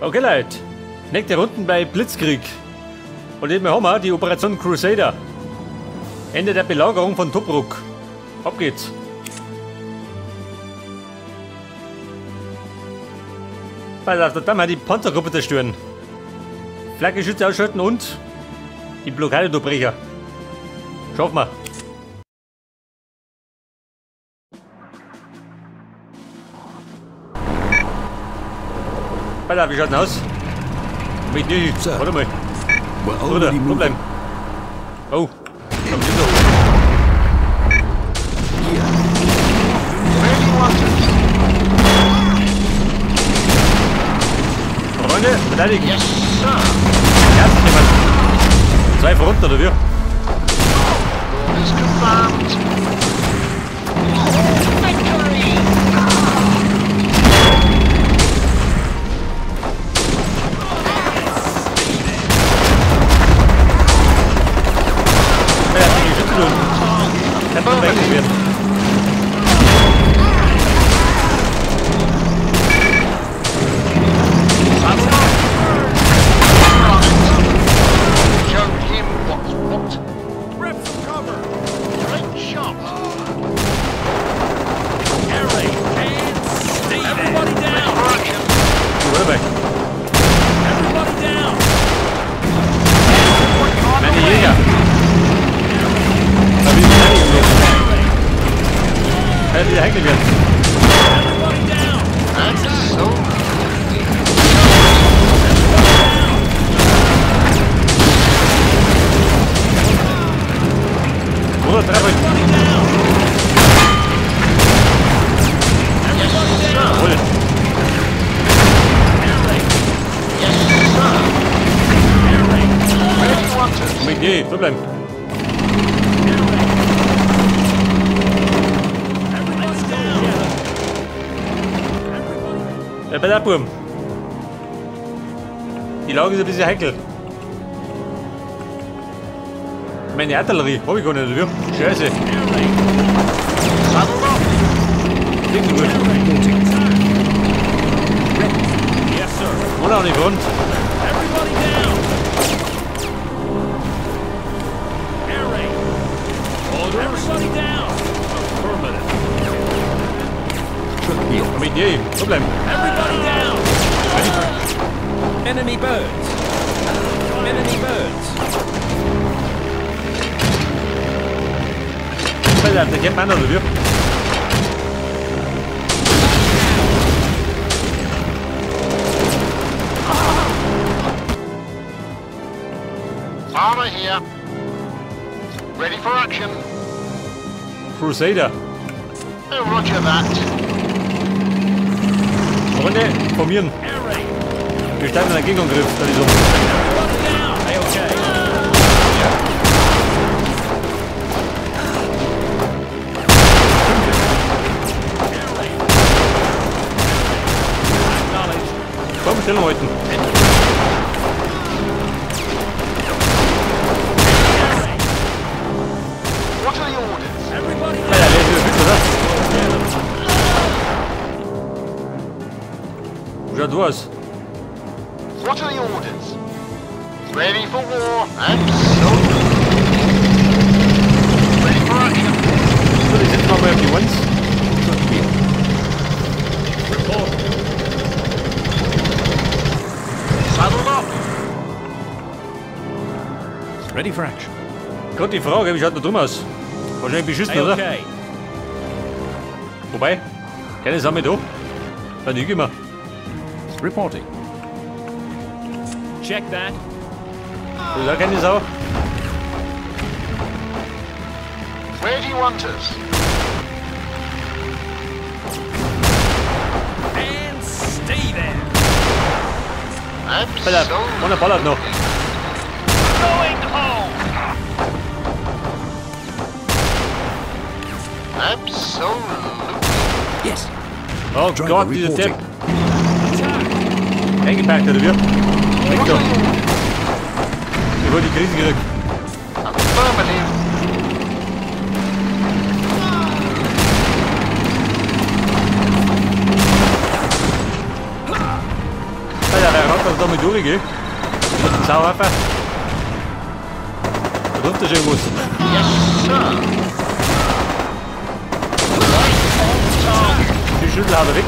Okay Leute, nächste Runden bei Blitzkrieg. Und eben haben wir die Operation Crusader. Ende der Belagerung von Tobruk. Ab geht's. Pass auf, da mal die Panzergruppe zerstören. Flaggeschütze ausschalten und die Blockade durchbrechen. Schaffen wir. Pass auf, wie schaut denn aus? Mit nicht. Warte mal. Bruder, wo bleiben? Oh, komm schon so. Freunde, verteidigen. Yes, sir. Erst jemand. 2 verrunter, oder wie? Is confirmed. Victory! Ja, die Schützen tun. Kann man weggewinnen werden. Wieder hängen wird. Bruder, treff euch. Jawohl. Nee, so bleiben. Ja, bei der Burm. Die Lage ist ein bisschen heikel. Meine Artillerie habe ich gar nicht, oder wie? Scheiße. Klingt gut. Und auch nicht rund. Mit je, so bleiben. Enemy birds. Enemy birds. Alter, der kennt man oder wie? Armor here. Ready for action. Crusader. Oh, roger that. Freunde, formieren. Wir starten einen Gegenangriff. Da ist so. Komm, schnell halten. What are the orders? Ja, der ist wieder fit, oder? Schaut du aus. What are the orders? Ready for war, absolutely. Ready for action. So, die sind mal auf die Ones. Report. Saddle up. Ready for action. Gerade die Frage, wie schaut da drum aus? Wahrscheinlich beschissen, oder? Wobei, keine Sau mit da. Dann liege ich mir. Reporting. Check that. Da ist auch keine Sau. Where do you want us? And stay there. Alter, Absolutely. einer ballert noch. Going home. Absolutely. Yes. Oh Driver Gott, dieser reporting. Depp. Eingepackt, oder wie? Weg da. Ich hol die Krise zurück. Affirmative. Alter, wer schaut, dass er da mit durchgeht. Mit dem Sauhafer. Da runter schon muss. Yes, sir. Right on target. Die Schüttel hat er weg.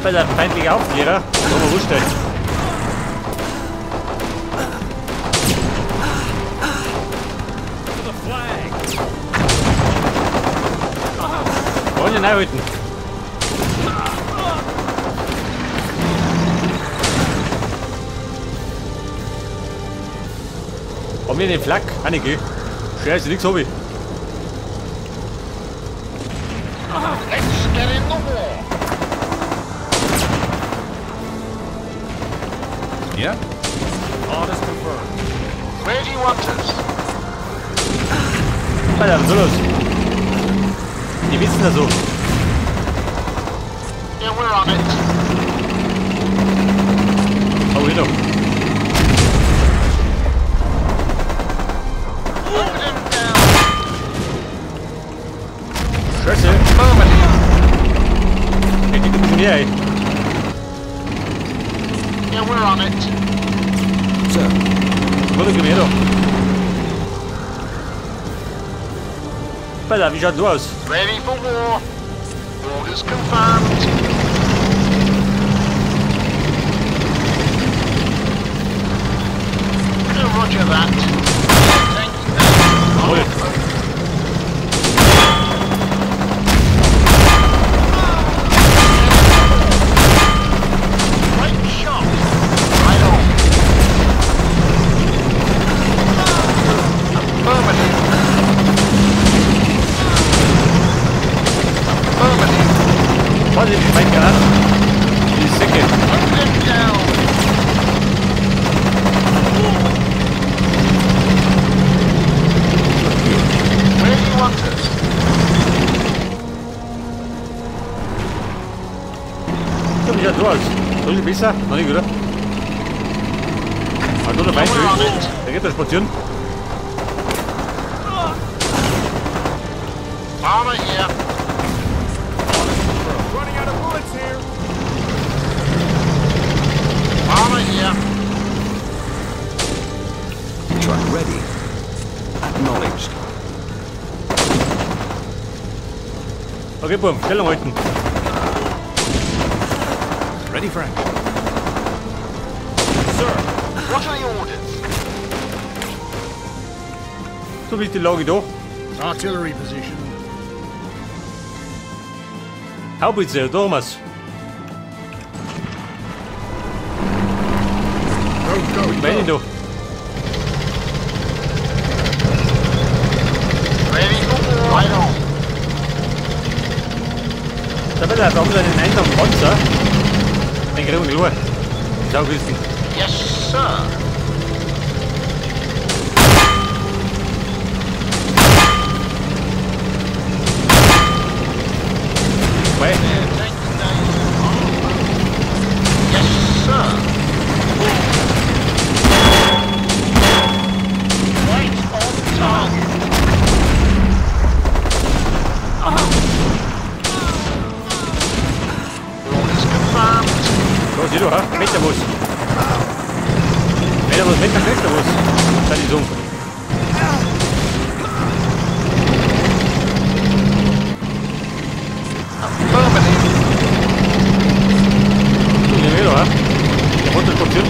Bei der feindliche Aufklärer. Da mal wurscht. Wollen ihn einhalten. Haben wir den Flak? Einige. Scheiße, nix hab ich. Let's get in the war. Yeah? Orders confirmed. Where do you want us? Alter, was soll los? Die wissen das so. Yeah, we're on it. Oh, hier doch. Put him down. Scheiße. Affirmative. Geht ein bisschen mehr, ey. Yeah, we're on it. Sir. Wurde Gewehr doch. Alter, wie schaut du aus? Ready for war. Orders confirmed. Yeah, roger that. Thank you. Jawohl. Great shot. Right on. Affirmative. Affirmative. Vorsicht, mein Granat. Die Säcke. Put him down. Where do you want us? So, wie schaut du aus? Soll ich besser? Noch nicht, oder? Also, der Feind We're on durch. it. Der geht da spazieren. Armor here. Running out of bullets here. Armor here. Truck ready. Acknowledged. Okay, Burm, Stellung halten. Ready for action. Sir, what are the orders? So, wie ist die Lage da? Artillery position. Haubitze, da haben wir's. Go, go, Meine go. da. Ready for war. Right on. Da wird er, da haben sie einen Eingang Panzer. Ein grüner Lohr. Schau, wissen. Yes, sir. Weil, Take the name. Yes, sir. Right on target. Orders confirmed. da sieh du, ha? Meter was. Meter kriegst du was. Das ist um. Affirmative. Du, nimm her, ha? Der Motor spazieren.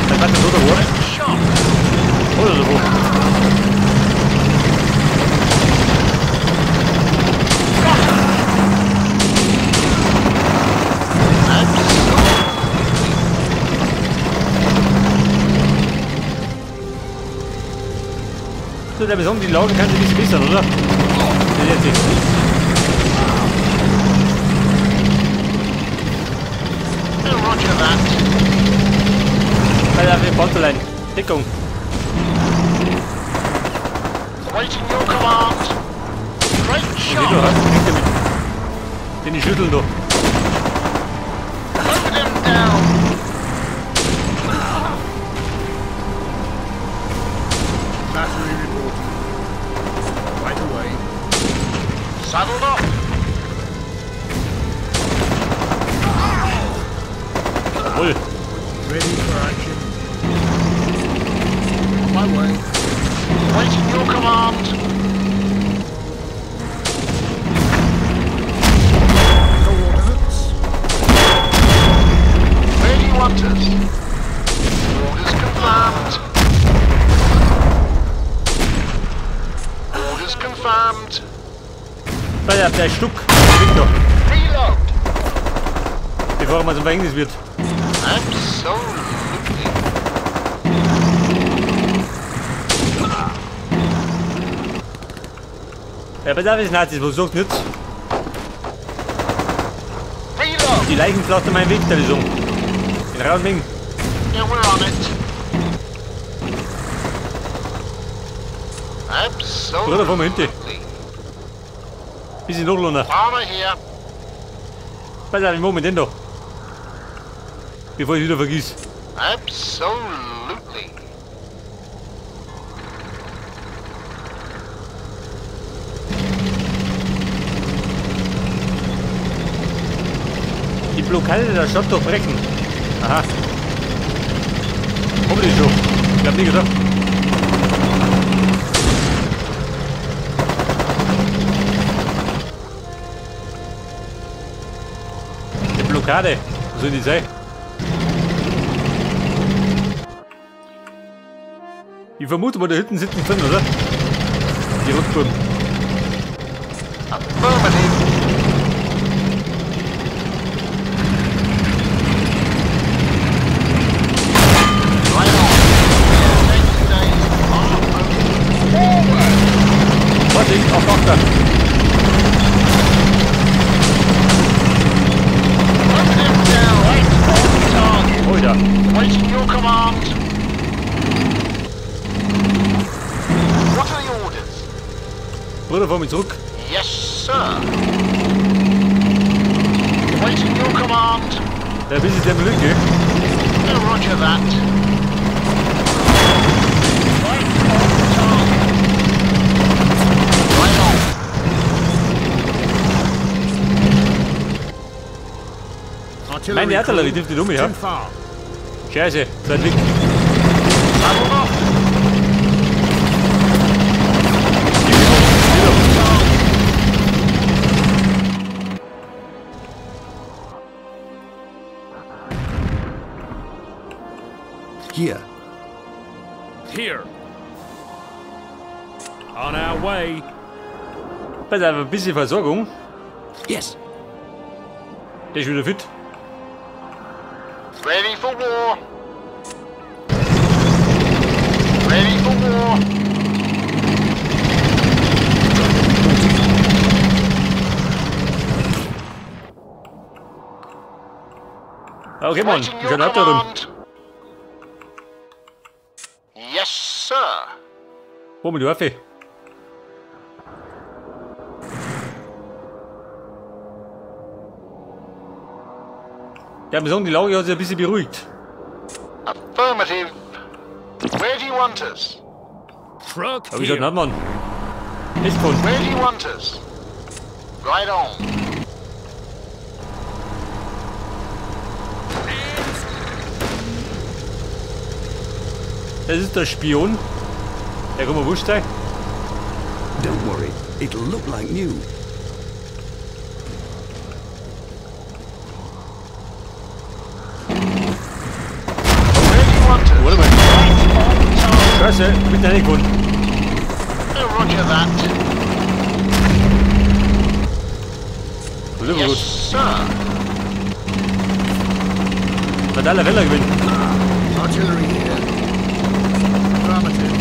Dann kannst du so da hoch. Shot. Oder so hoch. So, der Beson, die Lage kann sich nicht bessern, oder? Das ist jetzt nicht. Roger that. Alter, für Panzerlein. Deckung. Waiting your command. Great Sieh du, shot. ha? Kriegt er mit. Den die schütteln da. Put him down. Battery reporting. Right away. Saddled up. Jawohl. Ready for action. On my way. Waiting your command. Coordinates. Where do you want us? Orders confirmed. Orders confirmed. Bei der Stück. Victor. Reload. Bevor man zum Verhängnis wird. Absolutely. Ja, bei der Nazis, wo sucht nichts. Reload. Die Leichen flossen meinen Weg, der ist um. In Rausming. Yeah, we're on it. Bruder, vor mir hinten. Absolutely. Bisschen Nordlohner. Farmer here. Pass auf, im Moment denn doch. Bevor ich wieder vergiss. Absolutely. Die Blockade der Stadt durchbrechen. Aha. Hoffentlich schon. Ich hab nie gedacht. Die Blockade. Wo soll die sein? Ich vermute mal, da hinten sitzen drin, oder? Die Rundburgen. Affirmative. Right on. Next day. Forward. Vorsicht, auf Tochter. Affirmative down. Right on target. Oh, da. Waiting your command. What are the orders? Bruder, fahr mich zurück. Yes, sir. Waiting your command. Da bist du der Lücke. Oh, roger that. Right on target. Right on. Artillery Meine Artillerie crew. trifft die um, ja. Too far. Scheiße, seid weg. Saddle up. Here. Here. On our way. Pass auf, ein bisschen Versorgung. Yes. Der ist wieder fit. Ready for war. Ready for war. Okay, Mann, Waiting ich your kann ab darum. command. Yes, sir. Hol mir die Waffe. Ja, wir sagen, die Lage hat sich ein bisschen beruhigt. Affirmative. Where do you want us? Truck Aber ich sag, here. nicht, Mann. Ist von. Where do you want us? Right on. Das ist der Spion. Der kann mir wurscht sein. Don't worry. It'll look like new. Where do you want us? Warte mal. Right on target. Scheiße, ich bin da nicht gefunden. Oh, roger that. Das ist aber Yes, gut. sir. Hat alle Welle gewinnen. Artillery here. Affirmative.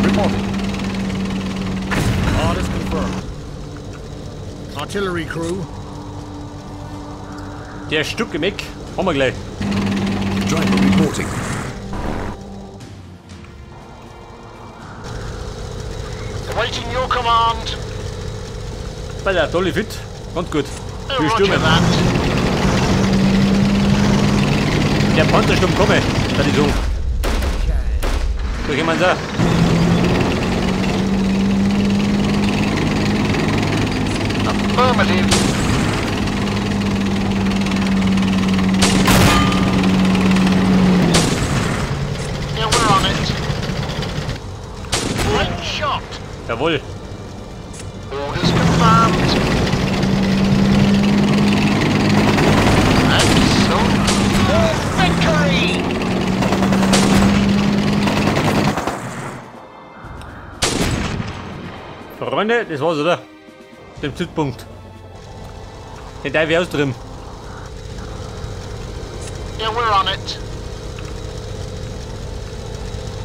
Reporting. Orders confirmed. Artillery crew. Der Stück im Eck. Haben wir gleich. Driver reporting. Awaiting your command. Bei der Tolle fit. Ganz gut. Oh, Wir roger stürmen. that. Der Panzersturm komme. Das ist so. So kann man sagen. Affirmative. Yeah, we're on it. Great shot. Jawohl. Orders confirmed. Excellent. Victory! Freunde, das war's, oder? Dem Südpunkt. Den Teil wir austreten. Yeah, we're on it.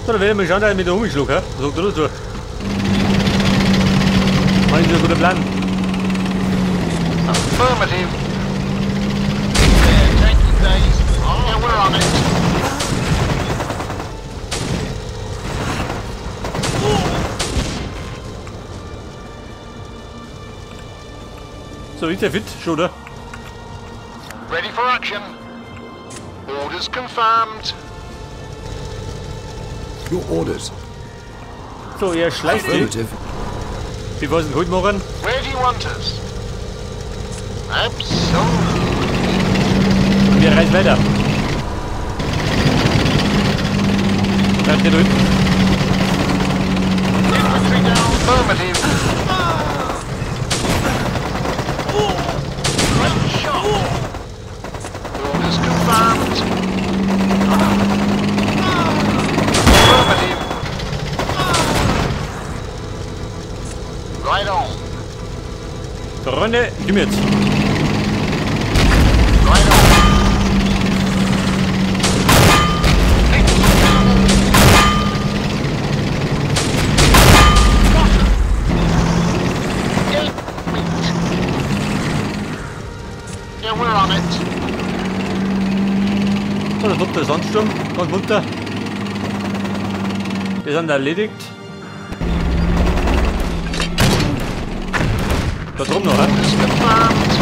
So, dann werden wir schauen, dass ich mit der umschlug, hä? Was sagt ihr dazu? Mein ist ein guter Plan. Affirmative. Yeah, taking days. Yeah, we're on it. So, ist der fit, schon, oder? Ready for action. Orders confirmed. Your orders. So, ihr schleicht ihn, Affirmative. bevor sie ihn gut machen. Where do you want us? Absolutely. Und wir reisen weiter. Bleibt ihr da hinten? Infantry down. Affirmative. Great shot. Orders confirmed. Affirmative. Right on. Freunde, gib mir jetzt. Right on. Yeah, we're on it. So, da kommt der Sandsturm, ganz munter. Die sind erledigt. Da drum noch, hä? Orders confirmed.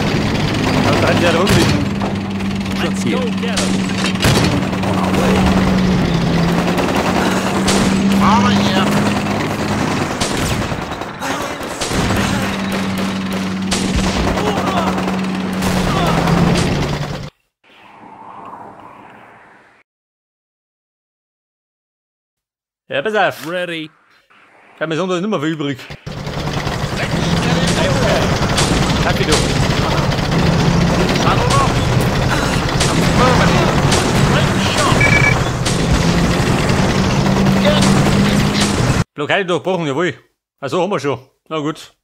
Da rennen die ja rumliegen. Let's go get him. Armor here. Ja, pass auf. Ready. Ich hab mir sonst nicht mehr viel übrig. Let's get it over. Happy du. Saddle up. Affirmative. Great shot. Get it. Blockade durchbrochen, jawohl. Also haben wir schon. Na gut.